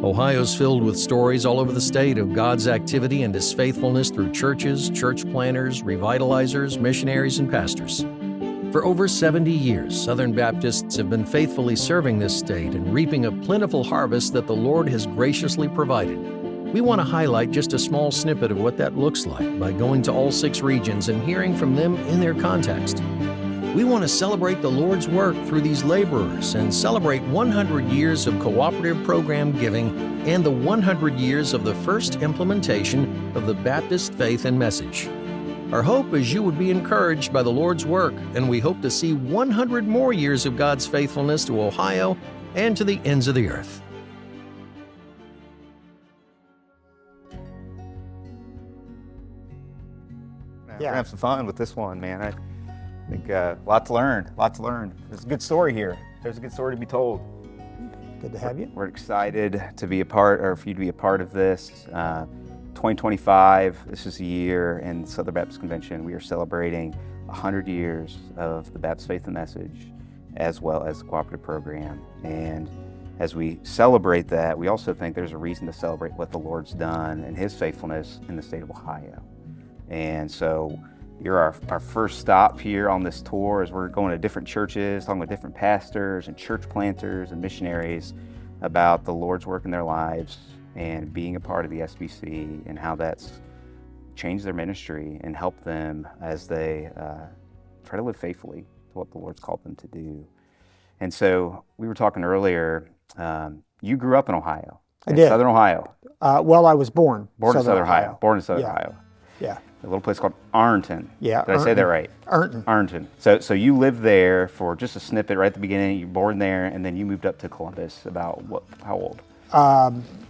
Ohio's filled with stories all over the state of God's activity and His faithfulness through churches, church planters, revitalizers, missionaries, and pastors. For over 70 years, Southern Baptists have been faithfully serving this state and reaping a plentiful harvest that the Lord has graciously provided. We want to highlight just a small snippet of what that looks like by going to all 6 regions and hearing from them in their context. We want to celebrate the Lord's work through these laborers and celebrate 100 years of cooperative program giving and the 100 years of the first implementation of the Baptist faith and message. Our hope is you would be encouraged by the Lord's work, and we hope to see 100 more years of God's faithfulness to Ohio and to the ends of the earth. We're gonna have some fun with this one, man. I think a lot to learn. There's a good story here. There's a good story to be told. Good to have you. We're excited to be a part, or for you to be a part of this. 2025, this is a year in the Southern Baptist Convention. We are celebrating 100 years of the Baptist Faith and Message, as well as the cooperative program. And as we celebrate that, we also think there's a reason to celebrate what the Lord's done and His faithfulness in the state of Ohio. And so you're our first stop here on this tour as we're going to different churches, talking with different pastors and church planters and missionaries about the Lord's work in their lives and being a part of the SBC and how that's changed their ministry and helped them as they try to live faithfully to what the Lord's called them to do. And so we were talking earlier, you grew up in Ohio. I did. Southern Ohio. Well, I was born in Southern Ohio. Born in Southern Yeah. Ohio. Yeah. A little place called Arlington. Yeah. Did I say that right? Arlington. So you lived there for just a snippet right at the beginning. You were born there, and then you moved up to Columbus. About how old?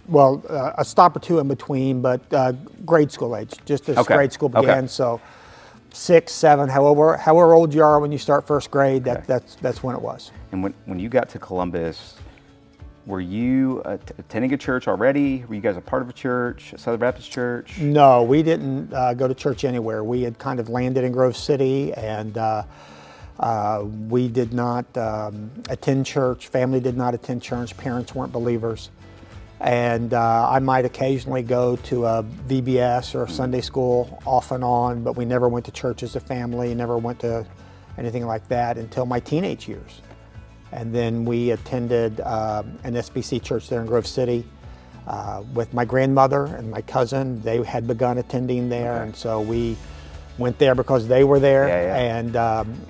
Well, a stop or two in between, but grade school age, just as grade school began. So 6, 7, however old you are when you start first grade, that's when it was. And when you got to Columbus, were you attending a church already? Were you guys a part of a church, a Southern Baptist church? No, we didn't go to church anywhere. We had kind of landed in Grove City, and we did not attend church. Family did not attend church. Parents weren't believers. And I might occasionally go to a VBS or a Sunday school off and on, but we never went to church as a family, never went to anything like that until my teenage years. And then we attended an SBC church there in Grove City with my grandmother and my cousin. They had begun attending there, and so we went there because they were there, and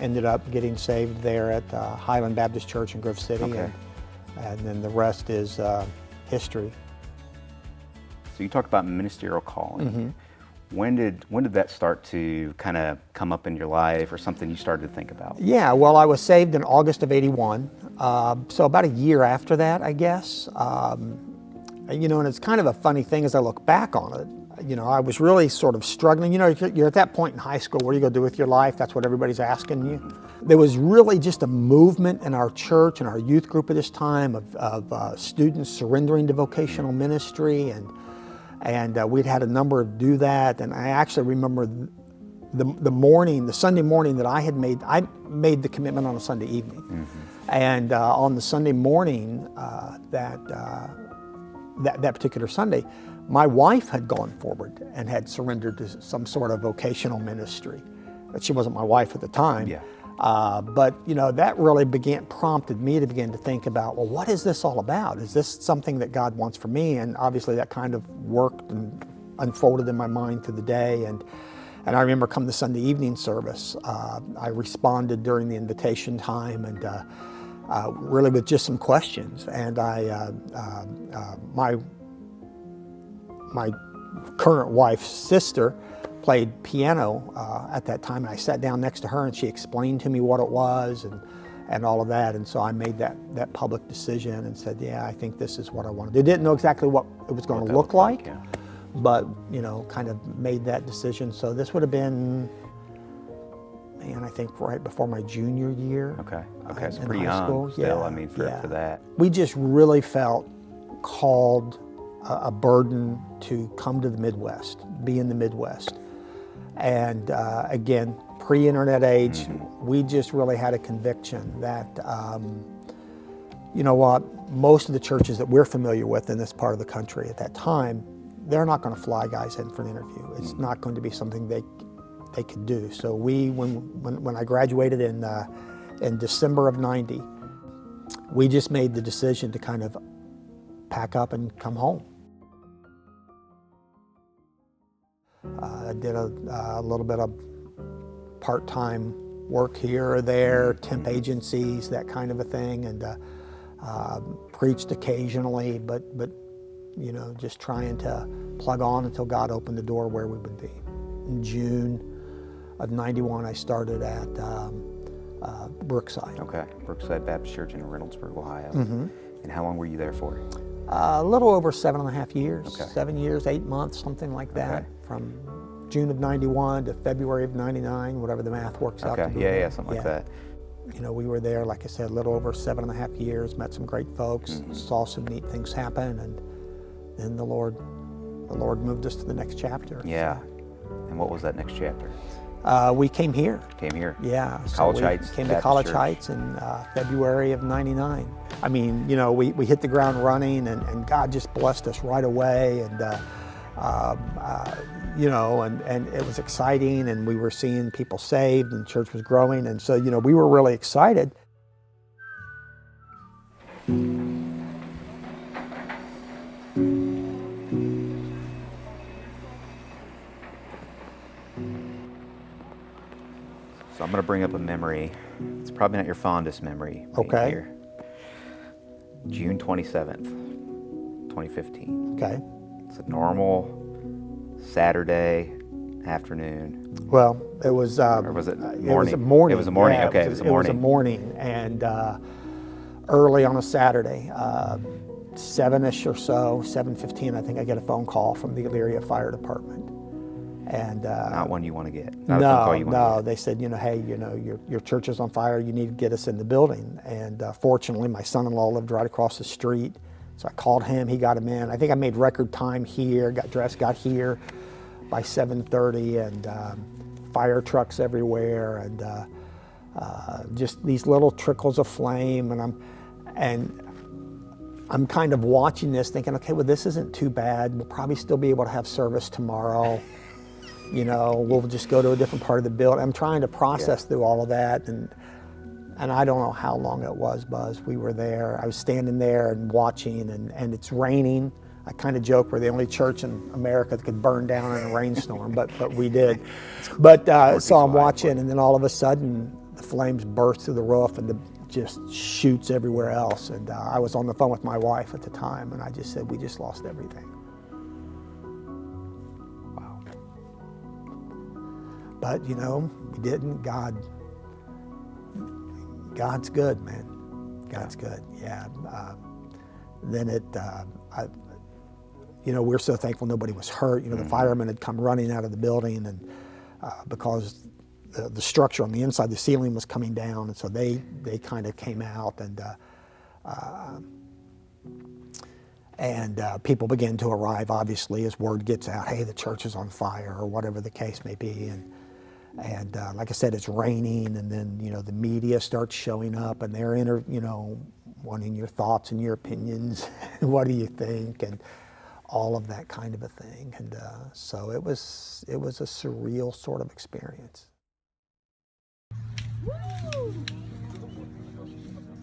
ended up getting saved there at Highland Baptist Church in Grove City, and then the rest is history. So you talked about ministerial calling. When did that start to kind of come up in your life, or something you started to think about? Yeah, well, I was saved in August of '81, so about a year after that, I guess. And it's kind of a funny thing as I look back on it. I was really sort of struggling. You're at that point in high school. What are you going to do with your life? That's what everybody's asking you. There was really just a movement in our church and our youth group at this time of students surrendering to vocational ministry, and we'd had a number of do that. And I actually remember the Sunday morning that I made the commitment on a Sunday evening. And on the Sunday morning that particular Sunday, my wife had gone forward and had surrendered to some sort of vocational ministry. But she wasn't my wife at the time. But that really prompted me to begin to think about, well, what is this all about? Is this something that God wants for me? And obviously that kind of worked and unfolded in my mind through the day. And I remember come the Sunday evening service, I responded during the invitation time, and really with just some questions. And my current wife's sister played piano at that time, and I sat down next to her and she explained to me what it was and all of that, and so I made that public decision and said, yeah, I think this is what I want to do. Didn't know exactly what it was going to look like, but kind of made that decision. So this would have been, I think right before my junior year. Okay, so pretty young still, for that. We just really felt called, a burden to come to the Midwest, be in the Midwest. And again, pre-internet age, we just really had a conviction that, you know what, most of the churches that we're familiar with in this part of the country at that time, they're not going to fly guys in for an interview. It's not going to be something they could do. So when I graduated in December of '90, we just made the decision to kind of pack up and come home. I did a little bit of part-time work here or there, temp agencies, that kind of a thing, and preached occasionally, but you know, just trying to plug on until God opened the door where we would be. In June of '91, I started at Brookside. Okay, Brookside Baptist Church in Reynoldsburg, Ohio. And how long were you there for? A little over 7.5 years, Okay. 7 years, 8 months, something like that, Okay. from June of '91 to February of '99, whatever the math works out to Okay, be. yeah, something like that. You know, we were there, like I said, a little over 7.5 years, met some great folks, saw some neat things happen, and then the Lord moved us to the next chapter. Yeah. And what was that next chapter? We came here. Came here. Yeah. So College we Heights came to Baptist College Church. Heights in February of '99. I mean, you know, we hit the ground running, and God just blessed us right away, and you know, and it was exciting, and we were seeing people saved, and the church was growing, and so, you know, we were really excited. So I'm going to bring up a memory. It's probably not your fondest memory. being Okay. Here. June 27th, 2015. Okay. It's a normal Saturday afternoon. Well, it was. Or was it morning? It was a morning. It was a morning. Yeah, Okay, it was a morning. It was a morning, and early on a Saturday, 7-ish or so, 7:15, I think I get a phone call from the Elyria Fire Department, and Not one you want to get. Not a phone call you want to no, get. they said, you know, hey, you know, your church is on fire. You need to get us in the building. And fortunately, my son-in-law lived right across the street, so I called him. He got him in. I think I made record time here. Got dressed, got here by 7:30, and fire trucks everywhere, and just these little trickles of flame. And I'm kind of watching this, thinking, okay, well, this isn't too bad. We'll probably still be able to have service tomorrow. You know, we'll just go to a different part of the building. I'm trying to process through all of that, and I don't know how long it was, Buzz. We were there. I was standing there and watching, and it's raining. I kind of joke we're the only church in America that could burn down in a rainstorm, but we did. But so I'm watching, and then all of a sudden, the flames burst through the roof, and just shoots everywhere else. And I was on the phone with my wife at the time, and I just said, we just lost everything. Wow. But, you know, we didn't. God's good, man. God's good, yeah. Then you know, we're so thankful nobody was hurt. You know, the firemen had come running out of the building, and because the structure on the inside, the ceiling was coming down, and so they kind of came out, and people began to arrive, obviously, as word gets out, hey, the church is on fire, or whatever the case may be. And like I said, it's raining, and then, you know, the media starts showing up, and they're you know, wanting your thoughts and your opinions. What do you think? And all of that kind of a thing. And so it was a surreal sort of experience.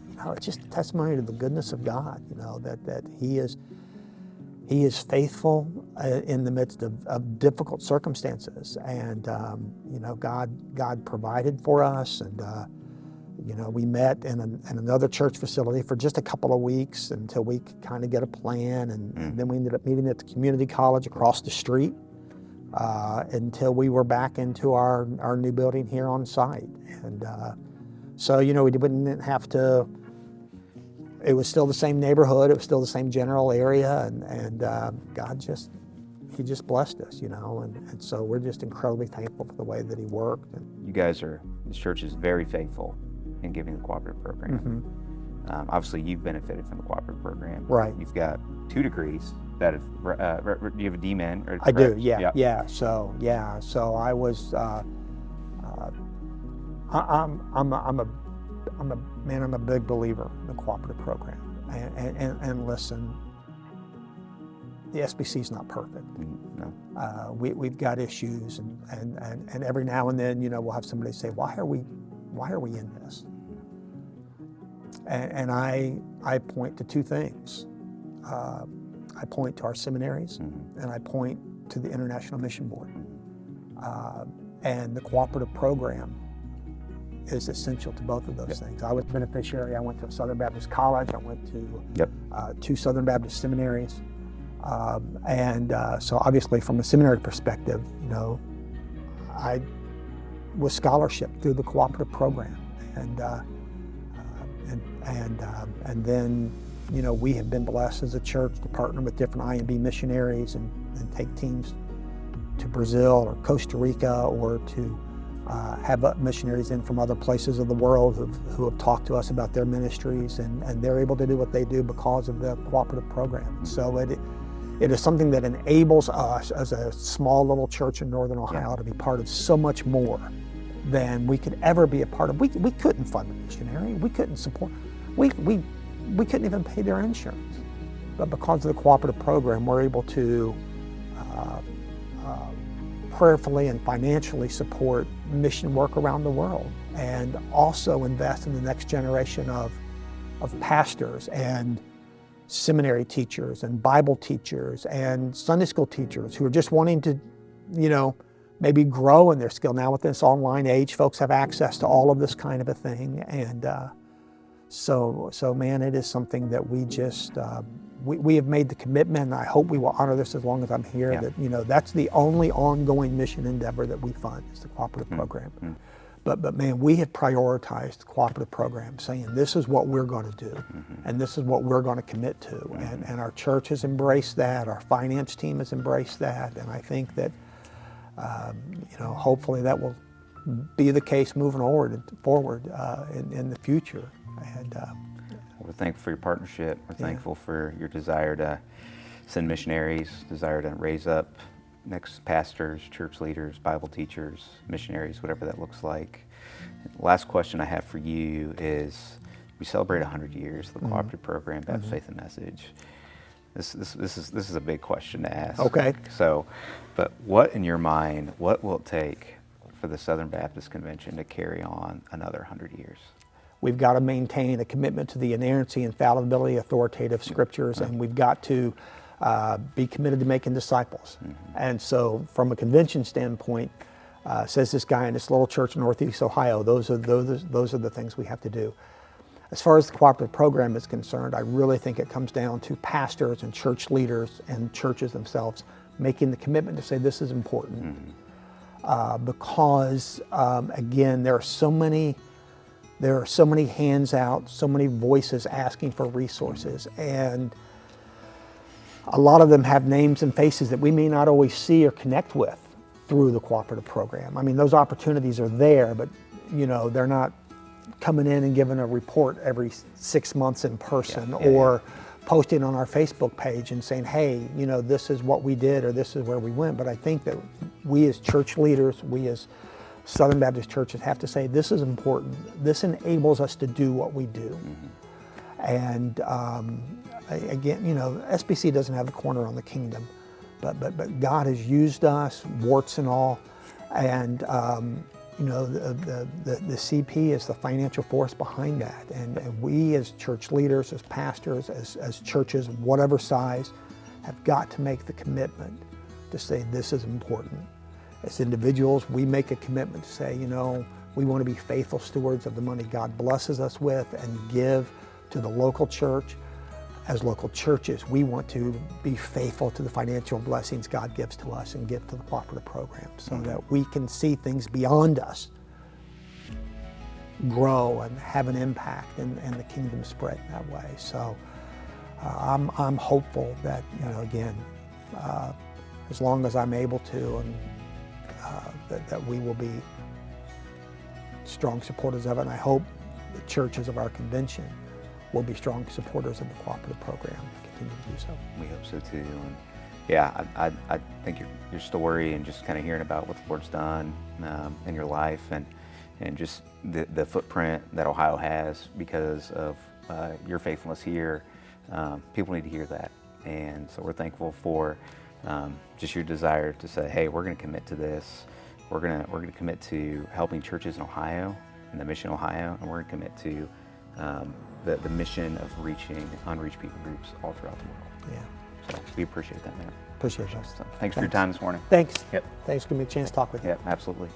You know, it's just a testimony to the goodness of God, you know, that He is faithful in the midst of difficult circumstances. And, you know, God provided for us. And, you know, we met in another church facility for just a couple of weeks until we could kind of get a plan. And then we ended up meeting at the community college across the street until we were back into our new building here on site. And so, you know, we didn't have to. It was still the same neighborhood. It was still the same general area, and God He just blessed us, you know, and so we're just incredibly thankful for the way that He worked. And You guys this church is very faithful in giving the cooperative program. Obviously, you've benefited from the cooperative program. Right. You've got 2 degrees that have, do you have a D-Min? I do, yeah. So I was, I'm a big believer in the cooperative program. and listen, the SBC is not perfect. No. We've got issues, and every now and then, we'll have somebody say, why are we in this? And I point to two things. I point to our seminaries, and I point to the International Mission Board. And the cooperative program is essential to both of those things. I was a beneficiary. I went to Southern Baptist College. I went to two Southern Baptist seminaries. So obviously from a seminary perspective, I was scholarship through the cooperative program. And then, we have been blessed as a church to partner with different I&B missionaries and take teams to Brazil or Costa Rica, or to have missionaries in from other places of the world who have talked to us about their ministries, and they're able to do what they do because of the cooperative program. So it is something that enables us as a small little church in Northern Ohio to be part of so much more than we could ever be a part of. We couldn't fund a missionary. We couldn't support. We couldn't even pay their insurance. But because of the cooperative program, we're able to prayerfully and financially support mission work around the world, and also invest in the next generation of pastors and seminary teachers and Bible teachers and Sunday school teachers who are just wanting to, maybe grow in their skill. Now with this online age, folks have access to all of this kind of a thing. And so man, it is something that we just, we have made the commitment, and I hope we will honor this as long as I'm here, that, that's the only ongoing mission endeavor that we fund, is the cooperative program. But man, we have prioritized the cooperative program, saying this is what we're going to do, and this is what we're going to commit to. And our church has embraced that, our finance team has embraced that, and I think that, hopefully that will be the case moving forward in the future. And we're thankful for your partnership. We're thankful for your desire to send missionaries, desire to raise up next pastors, church leaders, Bible teachers, missionaries, whatever that looks like. Last question I have for you is, we celebrate 100 years of the cooperative program, Baptist Faith and Message. This is a big question to ask. Okay. So, but what in your mind, what will it take for the Southern Baptist Convention to carry on another 100 years? We've got to maintain a commitment to the inerrancy, infallibility, authoritative scriptures, and we've got to be committed to making disciples. And so from a convention standpoint, says this guy in this little church in Northeast Ohio, those are the things we have to do. As far as the cooperative program is concerned, I really think it comes down to pastors and church leaders and churches themselves making the commitment to say this is important. Because again, there are so many hands out, so many voices asking for resources, and a lot of them have names and faces that we may not always see or connect with through the cooperative program. I mean, those opportunities are there, but they're not coming in and giving a report every 6 months in person, or posting on our Facebook page and saying, hey, this is what we did, or this is where we went. But I think that we as church leaders, we as Southern Baptist churches have to say, this is important. This enables us to do what we do. And again, SBC doesn't have a corner on the kingdom, but God has used us, warts and all, and the CP is the financial force behind that. And we as church leaders, as pastors, as churches, whatever size, have got to make the commitment to say this is important. As individuals, we make a commitment to say, we want to be faithful stewards of the money God blesses us with and give to the local church. As local churches, we want to be faithful to the financial blessings God gives to us and give to the cooperative program, so that we can see things beyond us grow and have an impact, and the kingdom spread that way. So I'm hopeful that, again, as long as I'm able to, and that we will be strong supporters of it. And I hope the churches of our convention will be strong supporters of the cooperative program and continue to do so. We hope so too. And yeah, I think your story, and just kind of hearing about what the Lord's done in your life, and just the footprint that Ohio has because of your faithfulness here, People need to hear that. And so we're thankful for just your desire to say, hey, we're going to commit to this. We're going to commit to helping churches in Ohio, in the mission Ohio, and we're going to commit to the mission of reaching unreached people groups all throughout the world. Yeah. So we appreciate that, man. Appreciate that. So thanks for your time this morning. Thanks. Yep. Thanks for giving me a chance to talk with you. Yep, absolutely.